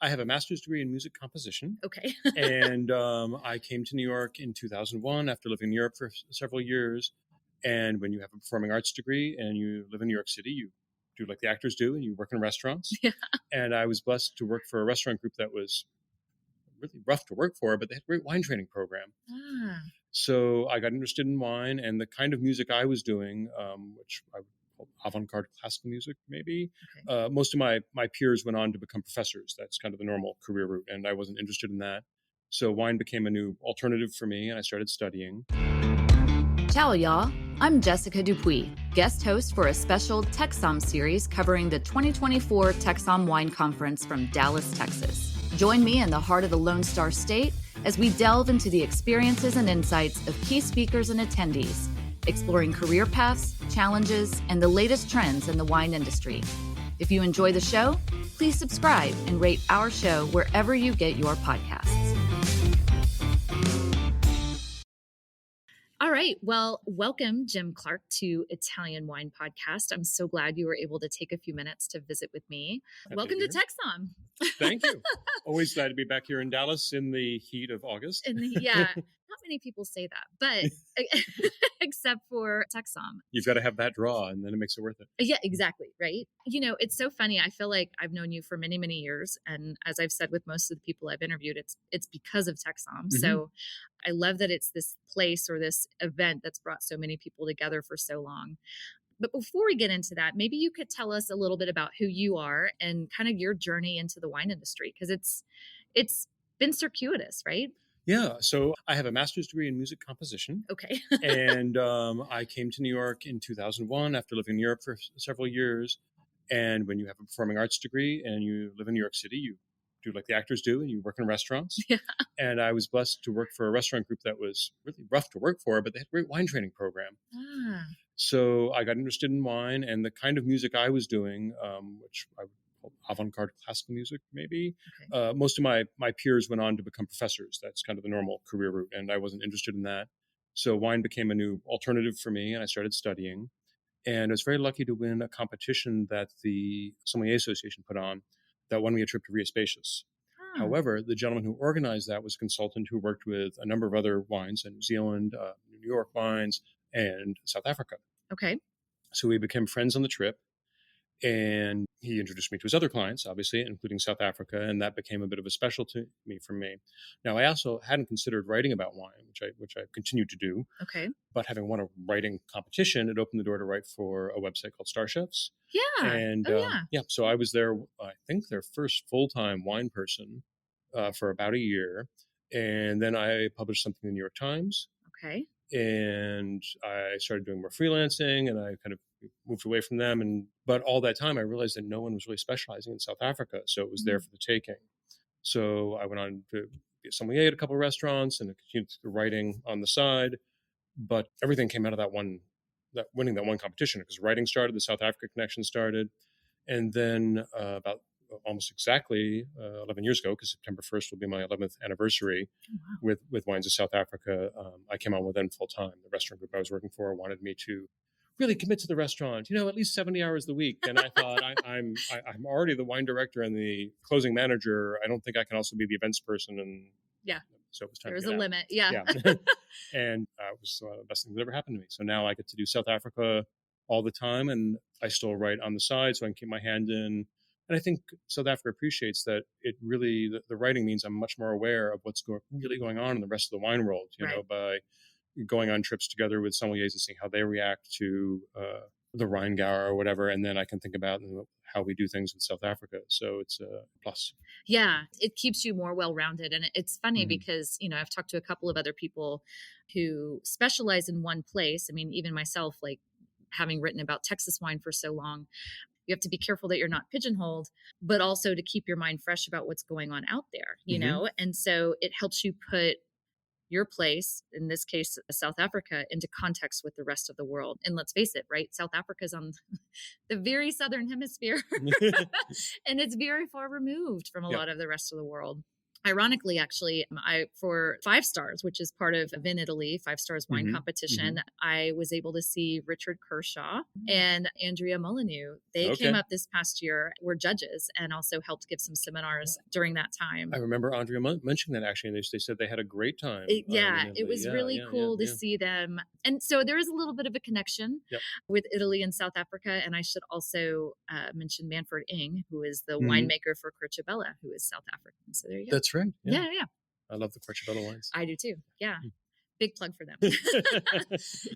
I have a master's degree in music composition. Okay. And I came to New York in 2001 after living in Europe for several years. And when you have a performing arts degree and you live in New York City, you do like the actors do, and you work in restaurants. Yeah. And I was blessed to work for a restaurant group that was really rough to work for, but they had a great wine training program. Ah. So I got interested in wine and the kind of music I was doing, which I would call avant-garde classical music, maybe. Okay. Most of my peers went on to become professors. That's kind of the normal career route, and I wasn't interested in that. So wine became a new alternative for me, and I started studying. Ciao, y'all. I'm Jessica Dupuy, guest host for a special TexSom series covering the 2024 TexSom Wine Conference from Dallas, Texas. Join me in the heart of the Lone Star State as we delve into the experiences and insights of key speakers and attendees, exploring career paths, challenges, and the latest trends in the wine industry. If you enjoy the show, please subscribe and rate our show wherever you get your podcasts. All right. Well, welcome, Jim Clarke, to Italian Wine Podcast. I'm so glad you were able to take a few minutes to visit with me. Welcome to TexSom. Thank you. Always glad to be back here in Dallas in the heat of August. Yeah, not many people say that, but except for TexSom. You've got to have that draw, and then it makes it worth it. Yeah, exactly. Right. You know, it's so funny. I feel like I've known you for many, many years. And as I've said with most of the people I've interviewed, it's because of TexSom. Mm-hmm. So I love that it's this place or this event that's brought so many people together for so long. But before we get into that, maybe you could tell us a little bit about who you are and kind of your journey into the wine industry, because it's been circuitous, right? Yeah. So I have a master's degree in music composition. Okay. And I came to New York in 2001 after living in Europe for several years. And when you have a performing arts degree and you live in New York City, you do like the actors do, and you work in restaurants. Yeah. And I was blessed to work for a restaurant group that was really rough to work for, but they had a great wine training program. Ah. So I got interested in wine and the kind of music I was doing, which I would call avant-garde classical music, maybe. Okay. Most of my peers went on to become professors. That's kind of the normal career route, and I wasn't interested in that. So wine became a new alternative for me, and I started studying. And I was very lucky to win a competition that the Sommelier Association put on that won me a trip to Rio Spacious. Oh. However, the gentleman who organized that was a consultant who worked with a number of other wines in New Zealand, New York wines, and South Africa. Okay. So we became friends on the trip, and he introduced me to his other clients, obviously, including South Africa, and that became a bit of a specialty for me. Now, I also hadn't considered writing about wine, which I continued to do. Okay. But having won a writing competition, it opened the door to write for a website called Star Chefs. Yeah. And so I was their first full-time wine person for about a year, and then I published something in the New York Times. Okay. And I started doing more freelancing, and I kind of moved away from them. But all that time, I realized that no one was really specializing in South Africa, so it was there for the taking. So I went on to be a sommelier at a couple of restaurants, and continued the writing on the side. But everything came out of winning that one competition, because writing started, the South Africa connection started, and then about almost exactly 11 years ago, because September 1st will be my 11th anniversary. Oh, wow. with Wines of South Africa. I came on with them full time. The restaurant group I was working for wanted me to really commit to the restaurant, at least 70 hours a week. And I thought, I'm already the wine director and the closing manager. I don't think I can also be the events person. And yeah. So it was time There's to get a out. limit. Yeah. And it was the best thing that ever happened to me. So now I get to do South Africa all the time, and I still write on the side so I can keep my hand in. And I think South Africa appreciates that it really, the writing means I'm much more aware of what's really going on in the rest of the wine world, right. By going on trips together with sommeliers and seeing how they react to the Rheingau or whatever. And then I can think about how we do things in South Africa. So it's a plus. Yeah, it keeps you more well-rounded. And it's funny because, I've talked to a couple of other people who specialize in one place. I mean, even myself, like having written about Texas wine for so long, you have to be careful that you're not pigeonholed, but also to keep your mind fresh about what's going on out there, you know? And so it helps you put your place, in this case, South Africa, into context with the rest of the world. And let's face it, right? South Africa's on the very southern hemisphere and it's very far removed from a lot of the rest of the world. Ironically, actually, for 5 stars, which is part of Vin Italy, 5 stars wine Mm-hmm. competition, Mm-hmm. I was able to see Richard Kershaw and Andrea Molyneux. They Okay. came up this past year, were judges, and also helped give some seminars during that time. I remember Andrea mentioning that actually, and they said they had a great time. It was really cool to see them. And so there is a little bit of a connection with Italy and South Africa. And I should also mention Manfred Ing, who is the winemaker for Corcibella, who is South African. So there you go. That's right. Yeah. I love the Corcibella wines. I do too. Yeah. Big plug for them.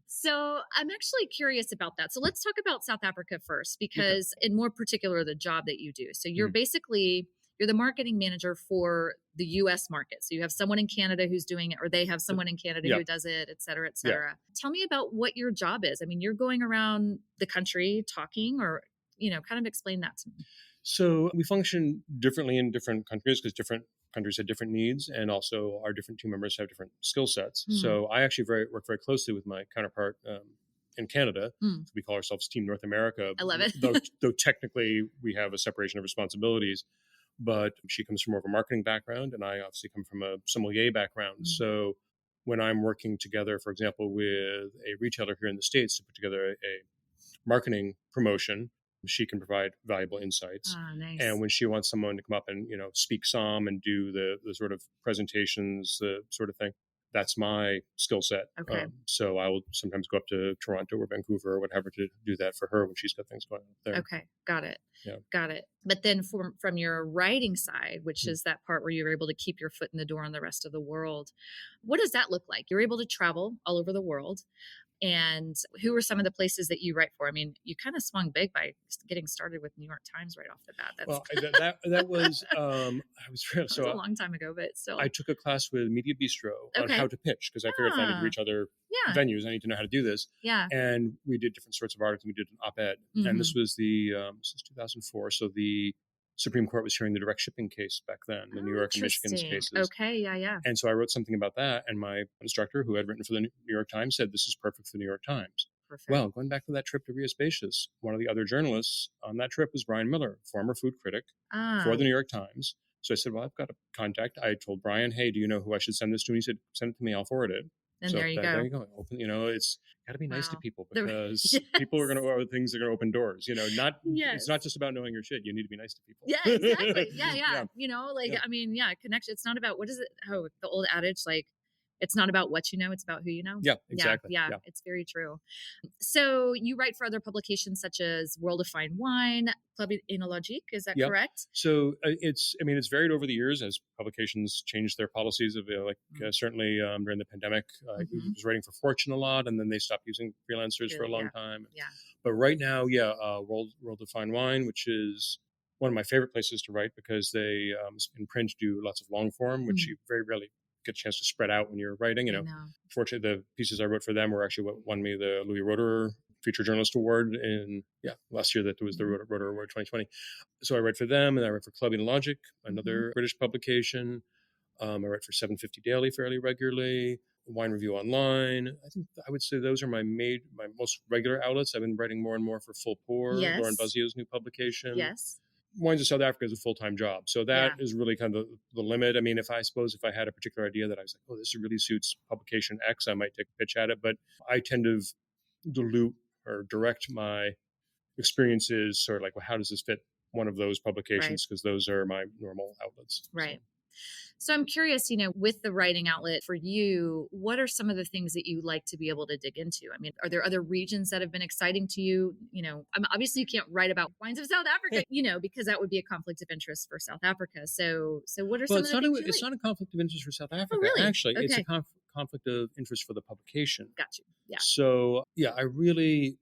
So I'm actually curious about that. So let's talk about South Africa first, because in more particular, the job that you do. So you're basically, you're the marketing manager for the US market. So you have someone in Canada who's doing it, or they have someone in Canada who does it, et cetera, et cetera. Yeah. Tell me about what your job is. I mean, you're going around the country talking, or, kind of explain that to me. So we function differently in different countries because different countries have different needs, and also our different team members have different skill sets. So I actually work very closely with my counterpart in Canada. We call ourselves Team North America. I love it. though technically we have a separation of responsibilities, but she comes from more of a marketing background, and I obviously come from a sommelier background. So when I'm working together, for example, with a retailer here in the States to put together a marketing promotion, she can provide valuable insights. Nice. And when she wants someone to come up and, speak Somm and do the sort of presentations, the sort of thing, that's my skill set. Okay. So I will sometimes go up to Toronto or Vancouver or whatever to do that for her when she's got things going on there. Okay. Got it. Yeah. Got it. But then from your writing side, which is that part where you're able to keep your foot in the door on the rest of the world, what does that look like? You're able to travel all over the world. And who are some of the places that you write for? I mean, you kind of swung big by getting started with New York Times right off the bat. That was that was a long time ago, but still. I took a class with Media Bistro on how to pitch, because I figured if I need to reach other venues, I need to know how to do this. Yeah. And we did different sorts of articles. We did an op-ed, and this was this is 2004. So the Supreme Court was hearing the direct shipping case back then, the New York and Michigan's cases. Okay, yeah. And so I wrote something about that, and my instructor, who had written for the New York Times, said, "This is perfect for the New York Times." Perfect. Well, going back to that trip to Rio Spacious, one of the other journalists on that trip was Brian Miller, former food critic for the New York Times. So I said, well, I've got a contact. I told Brian, hey, do you know who I should send this to? And he said, send it to me, I'll forward it. And so there you go. There you go. Open, it's got to be nice to people, because people are going to things are going to open doors. It's not just about knowing your shit. You need to be nice to people. Yeah, exactly. Yeah. Connection. It's not about, what is it? Oh, the old adage, like, it's not about what you know, it's about who you know. Yeah, exactly. Yeah, it's very true. So you write for other publications such as World of Fine Wine, Club Enologique, is that correct? So it's varied over the years as publications changed their policies of certainly during the pandemic. I was writing for Fortune a lot, and then they stopped using freelancers for a long time. Yeah. But right now, World of Fine Wine, which is one of my favorite places to write, because they in print do lots of long form, which you very rarely get a chance to spread out when you're writing. Fortunately, the pieces I wrote for them were actually what won me the Louis Roederer Feature Journalist Award in last year. That was the Roederer Award 2020. So I write for them, and I write for Club Enologique, another British publication. I write for 750 Daily fairly regularly. Wine Review Online. I would say those are my most regular outlets. I've been writing more and more for Full Pour, Lauren Buzzio's new publication. Yes. Wines of South Africa is a full-time job. So that is really kind of the limit. I mean, if I had a particular idea that I was like, oh, this really suits publication X, I might take a pitch at it. But I tend to dilute or direct my experiences sort of like, well, how does this fit one of those publications? Because those are my normal outlets. Right. So I'm curious, with the writing outlet for you, what are some of the things that you like to be able to dig into? I mean, are there other regions that have been exciting to you? Obviously you can't write about wines of South Africa, because that would be a conflict of interest for South Africa. So what are some of the things it's not a conflict of interest for South Africa. Oh, really? Actually, okay. It's a conflict of interest for the publication. Got you. Yeah. So, I really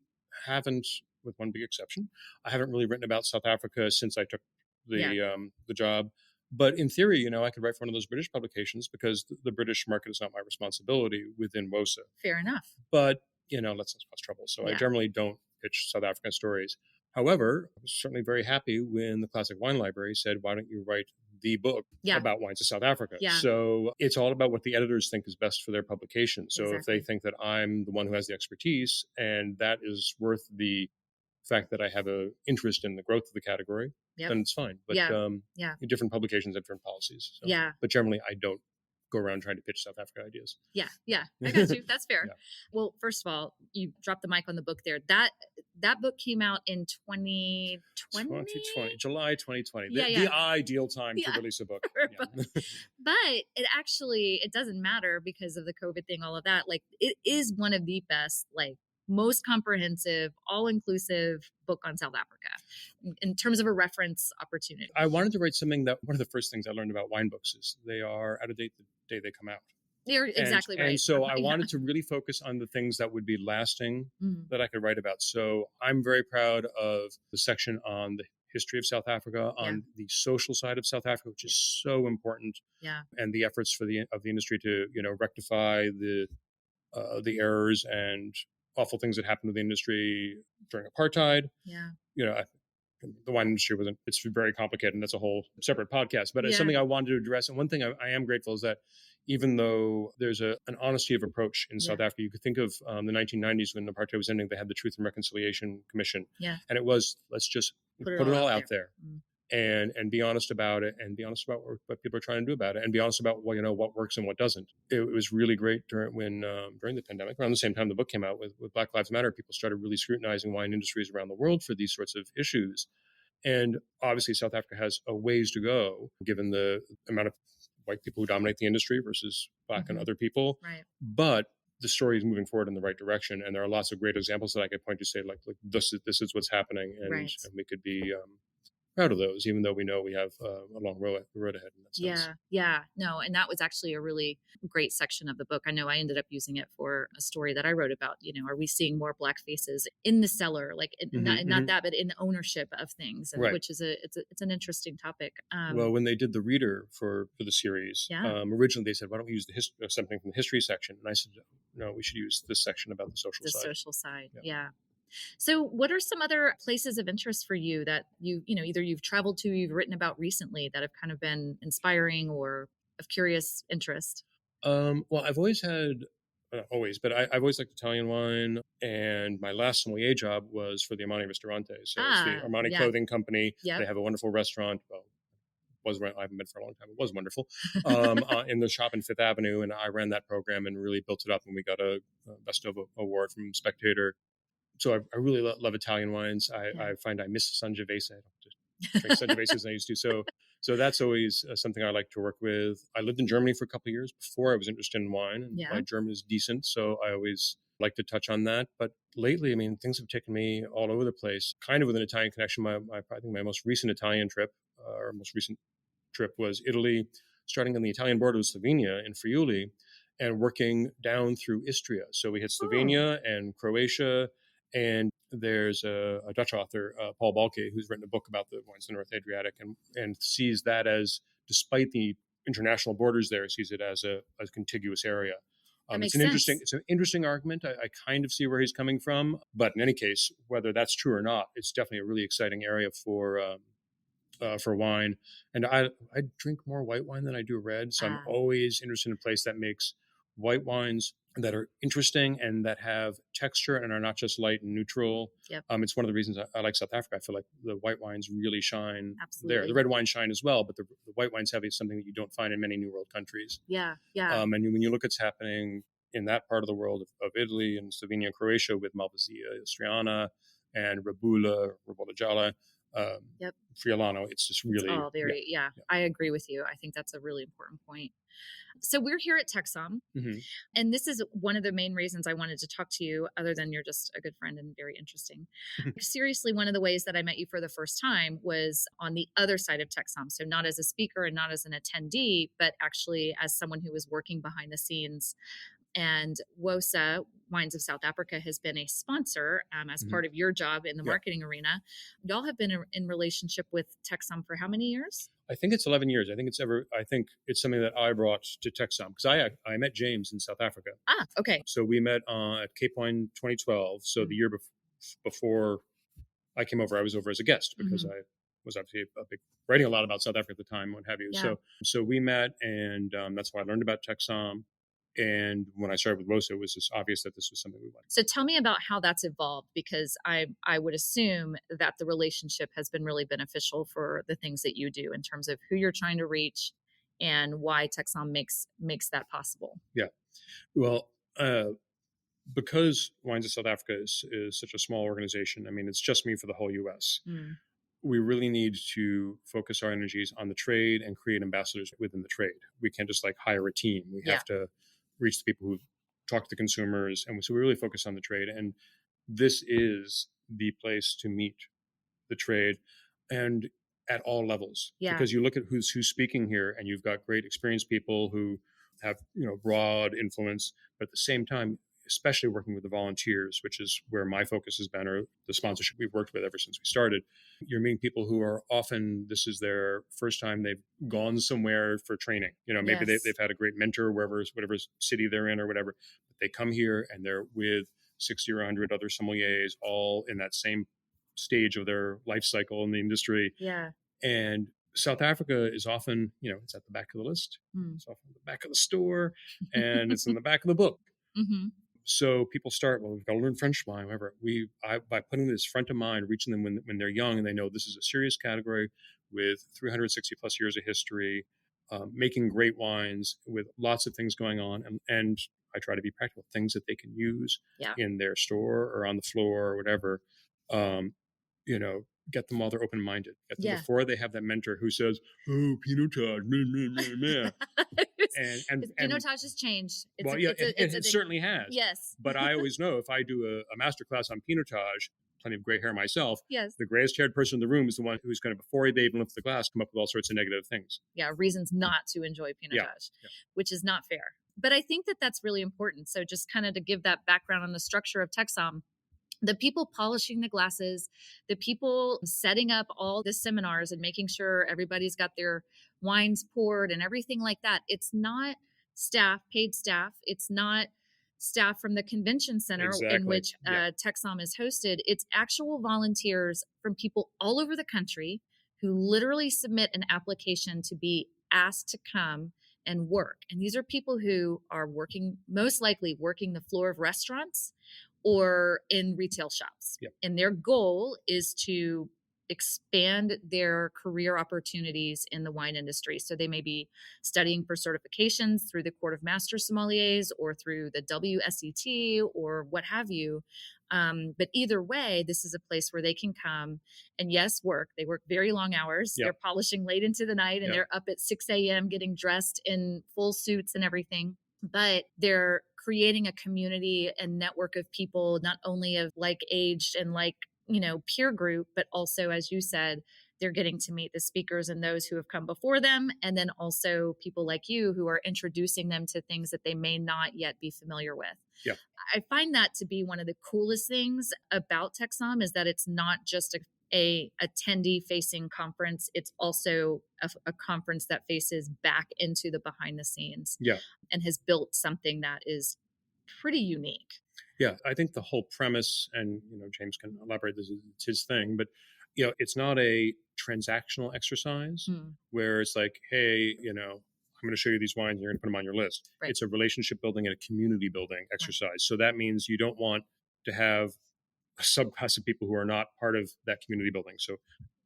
haven't, with one big exception, I haven't really written about South Africa since I took the job. But in theory, I could write for one of those British publications, because the British market is not my responsibility within WoSA. Fair enough. But, let's not cause trouble. So I generally don't pitch South African stories. However, I was certainly very happy when the Classic Wine Library said, why don't you write the book about wines of South Africa? Yeah. So it's all about what the editors think is best for their publication. So if they think that I'm the one who has the expertise, and that is worth the fact that I have an interest in the growth of the category, then it's fine. But different publications have different policies. So. Yeah. But generally, I don't go around trying to pitch South Africa ideas. Yeah. I got you. That's fair. Yeah. Well, first of all, you dropped the mic on the book there. That book came out in 2020? July 2020. The ideal time to release a book. But it doesn't matter because of the COVID thing, all of that. Like, it is one of the best, like, most comprehensive, all-inclusive book on South Africa in terms of a reference opportunity. I wanted to write something that one of the first things I learned about wine books is they are out of date the day they come out. You're exactly right. And so I wanted to really focus on the things that would be lasting that I could write about. So I'm very proud of the section on the history of South Africa, on the social side of South Africa, which is so important. Yeah. And the efforts of the industry to, rectify the errors and awful things that happened to the industry during apartheid. Yeah. The wine industry it's very complicated, and that's a whole separate podcast, but it's something I wanted to address. And one thing I am grateful is that even though there's an honesty of approach in South Africa, you could think of the 1990s when apartheid was ending, they had the Truth and Reconciliation Commission. Yeah. And it was, let's just put it all out there. And be honest about it, and be honest about what people are trying to do about it, and be honest about what works and what doesn't. It was really great during the pandemic, around the same time the book came out with Black Lives Matter. People started really scrutinizing wine industries around the world for these sorts of issues. And obviously South Africa has a ways to go, given the amount of white people who dominate the industry versus Black and other people. Right. But the story is moving forward in the right direction, and there are lots of great examples that I could point to, say like this is what's happening, and we could be proud of those, even though we know we have a long road ahead in that sense. No, and that was actually a really great section of the book. I know I ended up using it for a story that I wrote about, are we seeing more Black faces in the cellar, like not that, but in ownership of things, which is it's an interesting topic. Well, when they did the reader for the series, originally they said, why don't we use something from the history section? And I said, no, we should use this section about the social side. The social side, yeah. So what are some other places of interest for you that either you've traveled to, you've written about recently that have kind of been inspiring or of curious interest? Well, I've always had, I've always liked Italian wine, and my last sommelier job was for the Armani Ristorante. So it's the Armani clothing company. Yep. They have a wonderful restaurant. Well, I haven't been for a long time. It was wonderful in the shop in Fifth Avenue, and I ran that program and really built it up, and we got a Best of award from Spectator. So I really love Italian wines. I find I miss Sangiovese. I don't drink Sangiovese as I used to. So that's always something I like to work with. I lived in Germany for a couple of years before I was interested in wine, and my German is decent, so I always like to touch on that. But lately, things have taken me all over the place, kind of with an Italian connection. I think my most recent Italian trip, was Italy, starting on the Italian border with Slovenia in Friuli, and working down through Istria. So we hit Slovenia and Croatia. And there's a Dutch author, Paul Balke, who's written a book about the wines of the North Adriatic, and sees that as, despite the international borders there, sees it as a contiguous area. It's an interesting argument. I kind of see where he's coming from, but in any case, whether that's true or not, it's definitely a really exciting area for wine. And I drink more white wine than I do red, so I'm always interested in a place that makes white wines that are interesting and that have texture and are not just light and neutral. Yep. It's one of the reasons I like South Africa. I feel like the white wines really shine there. The red wines shine as well, but the white wines have something that you don't find in many New World countries. Yeah. And when you look at what's happening in that part of the world of Italy and Slovenia and Croatia with Malvasia, Istriana, and Rabula Gialla, Friulano, it's just really... It's all very, I agree with you. I think that's a really important point. So we're here at TexSom, and this is one of the main reasons I wanted to talk to you, other than you're just a good friend and very interesting. Seriously, one of the ways that I met you for the first time was on the other side of TexSom. So not as a speaker and not as an attendee, but actually as someone who was working behind the scenes. And WoSA, Wines of South Africa, has been a sponsor as part of your job in the marketing arena. Y'all have been in relationship with TexSom for how many years? I think it's 11 years. I think it's something that I brought to TexSom, because I met James in South Africa. Okay. So we met at Cape Wine 2012. So the year before I came over, I was over as a guest, because I was obviously writing a lot about South Africa at the time, what have you. Yeah. So we met, and that's why I learned about TexSom. And when I started with WoSA, it was just obvious that this was something we wanted. So tell me about how that's evolved, because I would assume that the relationship has been really beneficial for the things that you do in terms of who you're trying to reach and why TexSom makes that possible. Yeah. Well, because Wines of South Africa is such a small organization, I mean, it's just me for the whole U.S. We really need to focus our energies on the trade and create ambassadors within the trade. We can't just like hire a team. We have to reach the people who talk to the consumers. And so we really focus on the trade. And this is the place to meet the trade and at all levels. Because you look at who's speaking here, and you've got great experienced people who have, broad influence, but at the same time, especially working with the volunteers, which is where my focus has been, or the sponsorship we've worked with ever since we started. You're meeting people who are often, this is their first time they've gone somewhere for training. Maybe they've had a great mentor, whatever city they're in or whatever. But they come here and they're with 60 or 100 other sommeliers, all in that same stage of their life cycle in the industry. Yeah. And South Africa is often, it's at the back of the list. It's often at the back of the store, and it's in the back of the book. Mm-hmm. So people start, we've got to learn French wine, whatever. By putting this front of mind, reaching them when they're young and they know this is a serious category with 360 plus years of history, making great wines with lots of things going on. And I try to be practical, things that they can use in their store or on the floor or whatever, get them while they're open-minded. Get them before they have that mentor who says, "Oh, Pinotage, meh, meh, meh, meh." and Pinotage has changed. It certainly has. Yes. But I always know if I do a master class on Pinotage, plenty of gray hair myself, yes, the grayest haired person in the room is the one who's going to, before they even lift the glass, come up with all sorts of negative things. Yeah, reasons not to enjoy Pinotage, which is not fair. But I think that that's really important. So just kind of to give that background on the structure of TexSom, the people polishing the glasses, the people setting up all the seminars and making sure everybody's got their wines poured and everything like that. It's not paid staff. It's not staff from the convention center in which TexSom is hosted. It's actual volunteers from people all over the country who literally submit an application to be asked to come and work. And these are people who are most likely working the floor of restaurants or in retail shops. Yep. And their goal is to expand their career opportunities in the wine industry. So they may be studying for certifications through the Court of Master Sommeliers or through the WSET or what have you. But either way, this is a place where they can come and work. They work very long hours. Yep. They're polishing late into the night and they're up at 6 a.m. getting dressed in full suits and everything. But they're creating a community and network of people, not only of like-aged and peer group, but also, as you said, they're getting to meet the speakers and those who have come before them. And then also people like you who are introducing them to things that they may not yet be familiar with. Yeah. I find that to be one of the coolest things about TexSom is that it's not just a attendee facing conference. It's also a conference that faces back into the behind the scenes and has built something that is pretty unique. Yeah, I think the whole premise, and James can elaborate, this is his thing, but it's not a transactional exercise where it's like, hey, I'm going to show you these wines and you're going to put them on your list. Right. It's a relationship building and a community building exercise. Right. So that means you don't want to have a subclass of people who are not part of that community building. So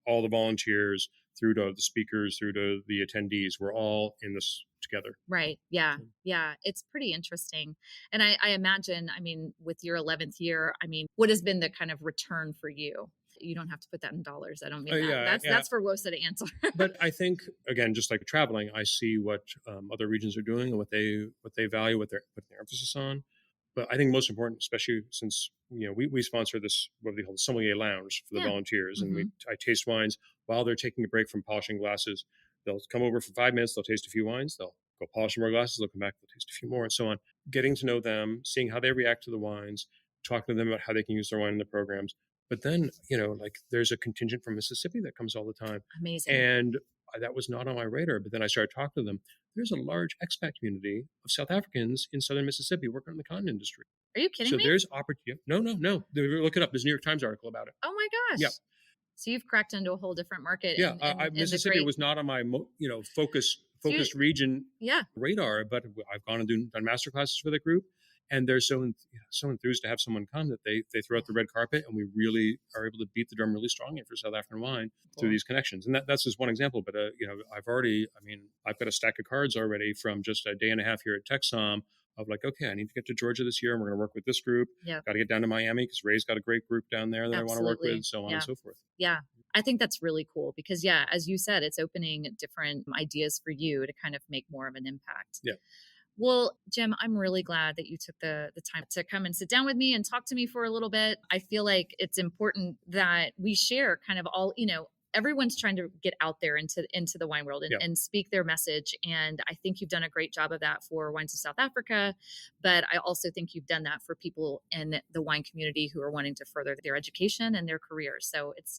all the volunteers through to the speakers, through to the attendees, we're all in this together. Right. Yeah. Yeah. It's pretty interesting. And I imagine, with your 11th year, what has been the kind of return for you? You don't have to put that in dollars. I don't mean that. That's for WoSA to answer. But I think, again, just like traveling, I see what other regions are doing and what they value, what they're putting their emphasis on. But I think most important, especially since we sponsor this, what we call the sommelier lounge for the volunteers, and I taste wines while they're taking a break from polishing glasses. They'll come over for 5 minutes. They'll taste a few wines. They'll go polish more glasses. They'll come back. They'll taste a few more, and so on. Getting to know them, seeing how they react to the wines, talking to them about how they can use their wine in the programs. But then, there's a contingent from Mississippi that comes all the time. Amazing. And that was not on my radar. But then I started talking to them. There's a large expat community of South Africans in southern Mississippi working in the cotton industry. Are you kidding me? So there's opportunity. No. Look it up. There's a New York Times article about it. Oh my gosh. Yeah. So you've cracked into a whole different market. Yeah. Mississippi was not on my focus focused region Yeah. radar, but I've gone and done master classes for the group, and they're so enthused to have someone come that they throw out the red carpet, and we really are able to beat the drum really strongly for South African wine through these connections. And that's just one example. But I've got a stack of cards already from just a day and a half here at TexSom of like, okay, I need to get to Georgia this year, and we're going to work with this group. Yeah. Got to get down to Miami because Ray's got a great group down there that I want to work with, so on and so forth. Yeah. I think that's really cool because, as you said, it's opening different ideas for you to kind of make more of an impact. Yeah. Well, Jim, I'm really glad that you took the time to come and sit down with me and talk to me for a little bit. I feel like it's important that we share kind of all, everyone's trying to get out there into the wine world and speak their message. And I think you've done a great job of that for Wines of South Africa. But I also think you've done that for people in the wine community who are wanting to further their education and their careers. So it's,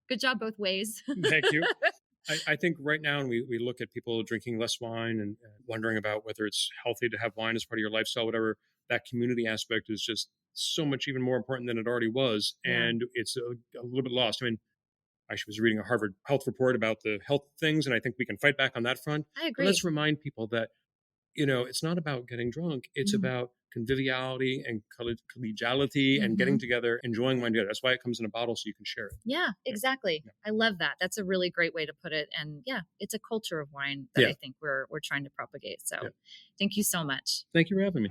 good job both ways. Thank you. I think right now, when we look at people drinking less wine and wondering about whether it's healthy to have wine as part of your lifestyle, whatever, that community aspect is just so much even more important than it already was. Yeah. And it's a little bit lost. I mean, I was reading a Harvard health report about the health things, and I think we can fight back on that front. I agree. But let's remind people that, it's not about getting drunk. It's about conviviality and collegiality and getting together, enjoying wine together. That's why it comes in a bottle, so you can share it. Yeah, exactly. Yeah. I love that. That's a really great way to put it. And it's a culture of wine that I think we're trying to propagate. So thank you so much. Thank you for having me.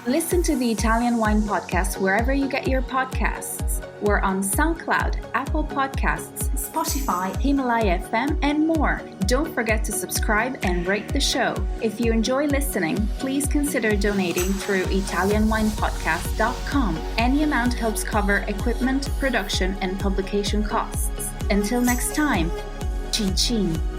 Listen to the Italian Wine Podcast wherever you get your podcasts. We're on SoundCloud, Apple Podcasts, Spotify, Himalaya FM, and more. Don't forget to subscribe and rate the show. If you enjoy listening, please consider donating through ItalianWinePodcast.com. Any amount helps cover equipment, production, and publication costs. Until next time, cin cin.